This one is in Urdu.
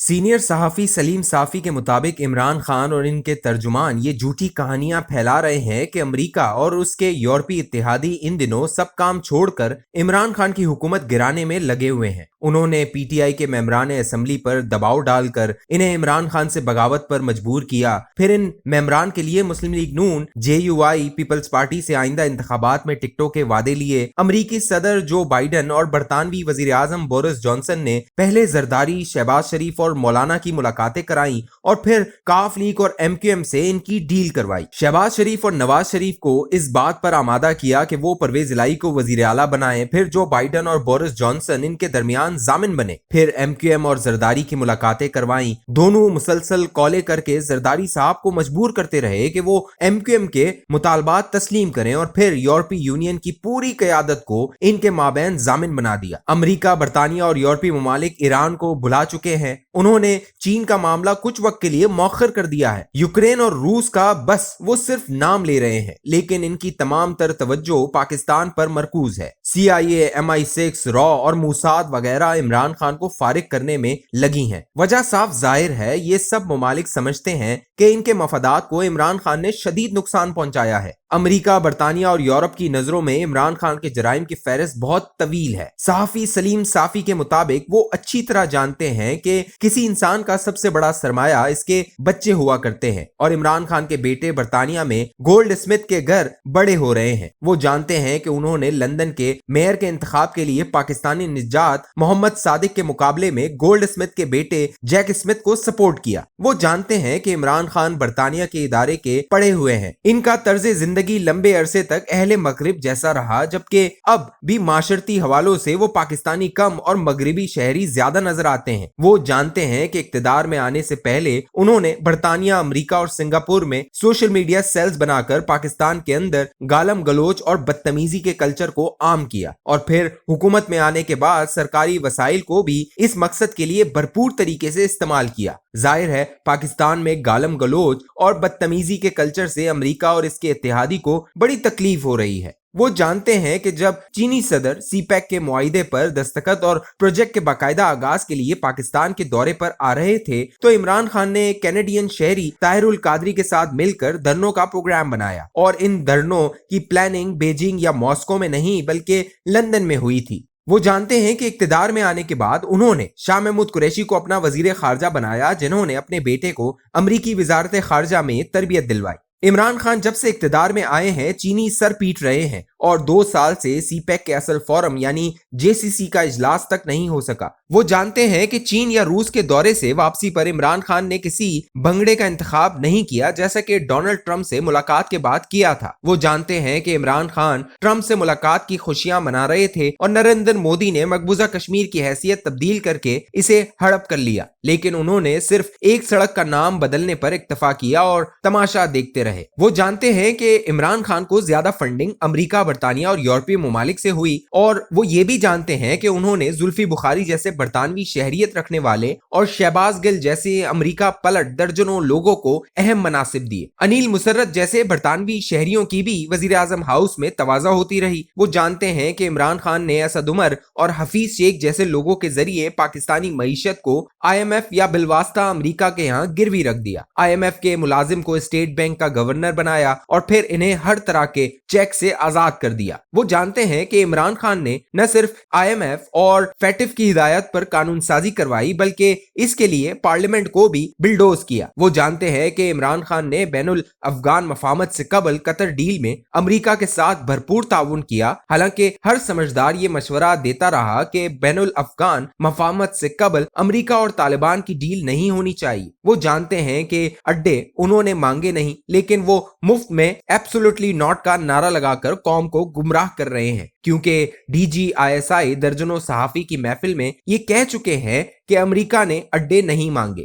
سینئر صحافی سلیم صافی کے مطابق عمران خان اور ان کے ترجمان یہ جھوٹی کہانیاں پھیلا رہے ہیں کہ امریکہ اور اس کے یورپی اتحادی ان دنوں سب کام چھوڑ کر عمران خان کی حکومت گرانے میں لگے ہوئے ہیں۔ انہوں نے پی ٹی آئی کے ممبران اسمبلی پر دباؤ ڈال کر انہیں عمران خان سے بغاوت پر مجبور کیا، پھر ان ممبران کے لیے مسلم لیگ نون، J U I, Peoples Party سے آئندہ انتخابات میں ٹکٹوں کے وعدے لیے۔ امریکی صدر جو بائیڈن اور برطانوی وزیر اعظم بورس جانسن نے پہلے زرداری، شہباز شریف اور مولانا کی ملاقاتیں کرائیں اور پھر کاف لیگ اور ایم کیو ایم سے ان کی ڈیل کروائی۔ شہباز شریف اور نواز شریف کو اس بات پر آمادہ کیا کہ وہ پرویز الہی کو وزیر اعلیٰ بنائیں، پھر جو بائیڈن اور بورس جانسن ان کے درمیان ضامن بنے، پھر ایم کیو ایم اور زرداری کی ملاقاتیں کروائیں۔ دونوں مسلسل کالے کر کے زرداری صاحب کو مجبور کرتے رہے کہ وہ ایم کیو ایم کے مطالبات تسلیم کریں اور پھر یورپی یونین کی پوری قیادت کو ان کے مابین ضامن بنا دیا۔ امریکہ، برطانیہ اور یورپی ممالک ایران کو بلا چکے ہیں۔ انہوں نے چین کا معاملہ کچھ وقت کے لیے مؤخر کر دیا ہے۔ یوکرین اور روس کا بس وہ صرف نام لے رہے ہیں، لیکن ان کی تمام تر توجہ پاکستان پر مرکوز ہے۔ سی آئی اے، MI6، را اور موساد وغیرہ عمران خان کو فارغ کرنے میں لگی ہیں۔ وجہ صاف ظاہر ہے، یہ سب ممالک سمجھتے ہیں کہ ان کے مفادات کو عمران خان نے شدید نقصان پہنچایا ہے۔ امریکہ، برطانیہ اور یورپ کی نظروں میں عمران خان کے جرائم کی فہرست بہت طویل ہے۔ صحافی سلیم صافی کے مطابق وہ اچھی طرح جانتے ہیں کہ کسی انسان کا سب سے بڑا سرمایہ اس کے بچے ہوا کرتے ہیں، اور عمران خان کے بیٹے برطانیہ میں گولڈ اسمتھ کے گھر بڑے ہو رہے ہیں۔ وہ جانتے ہیں کہ انہوں نے لندن کے میئر کے انتخاب کے لیے پاکستانی نژاد محمد صادق کے مقابلے میں گولڈ اسمتھ کے بیٹے جیک اسمتھ کو سپورٹ کیا۔ وہ جانتے ہیں کہ عمران خان برطانیہ کے ادارے کے پڑھے ہوئے ہیں۔ ان کا طرز زندگی لمبے عرصے تک اہل مغرب جیسا رہا، جبکہ اب بھی معاشرتی حوالوں سے وہ پاکستانی کم اور مغربی شہری زیادہ نظر آتے ہیں۔ وہ جانتے ہیں کہ اقتدار میں آنے سے پہلے انہوں نے برطانیہ، امریکہ اور سنگاپور میں سوشل میڈیا سیلز بنا کر پاکستان کے اندر گالم گلوچ اور بدتمیزی کے کلچر کو عام کیا، اور پھر حکومت میں آنے کے بعد سرکاری وسائل کو بھی اس مقصد کے لیے بھرپور طریقے سے استعمال کیا۔ ظاہر ہے پاکستان میں گالم گلوچ اور بدتمیزی کے کلچر سے امریکہ اور اس کے اتحادی کو بڑی تکلیف ہو رہی ہے۔ وہ جانتے ہیں کہ جب چینی صدر سی پیک کے معاہدے پر دستخط اور پروجیکٹ کے باقاعدہ آغاز کے لیے پاکستان کے دورے پر آ رہے تھے، تو عمران خان نے کینیڈین شہری طاہر القادری کے ساتھ مل کر دھرنوں کا پروگرام بنایا، اور ان دھرنوں کی پلاننگ بیجنگ یا ماسکو میں نہیں بلکہ لندن میں ہوئی تھی۔ وہ جانتے ہیں کہ اقتدار میں آنے کے بعد انہوں نے شاہ محمود قریشی کو اپنا وزیر خارجہ بنایا، جنہوں نے اپنے بیٹے کو امریکی وزارت خارجہ میں تربیت دلوائی۔ عمران خان جب سے اقتدار میں آئے ہیں، چینی سر پیٹ رہے ہیں، اور 2 سال سے سی پیک کے اصل فورم یعنی JCC کا اجلاس تک نہیں ہو سکا۔ وہ جانتے ہیں کہ چین یا روس کے دورے سے واپسی پر عمران خان نے کسی بنگڑے کا انتخاب نہیں کیا، جیسا کہ ڈونلڈ ٹرمپ سے ملاقات کے بعد کیا تھا۔ وہ جانتے ہیں کہ عمران خان ٹرمپ سے ملاقات کی خوشیاں منا رہے تھے، اور نریندر مودی نے مقبوضہ کشمیر کی حیثیت تبدیل کر کے اسے ہڑپ کر لیا، لیکن انہوں نے صرف ایک سڑک کا نام بدلنے پر اکتفا کیا اور تماشا دیکھتے رہے۔ وہ جانتے ہیں کہ عمران خان کو زیادہ فنڈنگ امریکہ، برطانیہ اور یورپی ممالک سے ہوئی، اور وہ یہ بھی جانتے ہیں کہ انہوں نے زلفی بخاری جیسے برطانوی شہریت رکھنے والے اور شہباز گل جیسے امریکہ پلٹ درجنوں لوگوں کو اہم مناصب دیے۔ انیل مسرت جیسے برطانوی شہریوں کی بھی وزیر اعظم ہاؤس میں تواضع ہوتی رہی۔ وہ جانتے ہیں کہ عمران خان نے اسد عمر اور حفیظ شیخ جیسے لوگوں کے ذریعے پاکستانی معیشت کو IMF یا بالواسطہ امریکہ کے ہاں گروی رکھ دیا۔ IMF کے ملازم کو اسٹیٹ بینک کا گورنر بنایا اور پھر انہیں ہر طرح کے چیک سے آزاد کر دیا۔ وہ جانتے ہیں کہ عمران خان نے نہ صرف IMF اور فیٹف کی ہدایت پر قانون سازی کروائی، بلکہ اس کے لیے پارلیمنٹ کو بھی بلڈوز کیا۔ وہ جانتے ہیں کہ عمران خان نے بین الافغان مفاہمت سے قبل قطر ڈیل میں امریکہ کے ساتھ بھرپور تعاون کیا، حالانکہ ہر سمجھدار یہ مشورہ دیتا رہا کہ بین الافغان مفاہمت سے قبل امریکہ اور طالبان کی ڈیل نہیں ہونی چاہیے۔ وہ جانتے ہیں کہ اڈے انہوں نے مانگے نہیں، لیکن وہ مفت میں ایبسولوٹلی ناٹ کا نعرہ لگا کر قوم کو گمراہ کر رہے ہیں، کیونکہ DGISI درجنوں صحافی کی محفل میں یہ کہہ چکے ہیں کہ امریکہ نے اڈے نہیں مانگے۔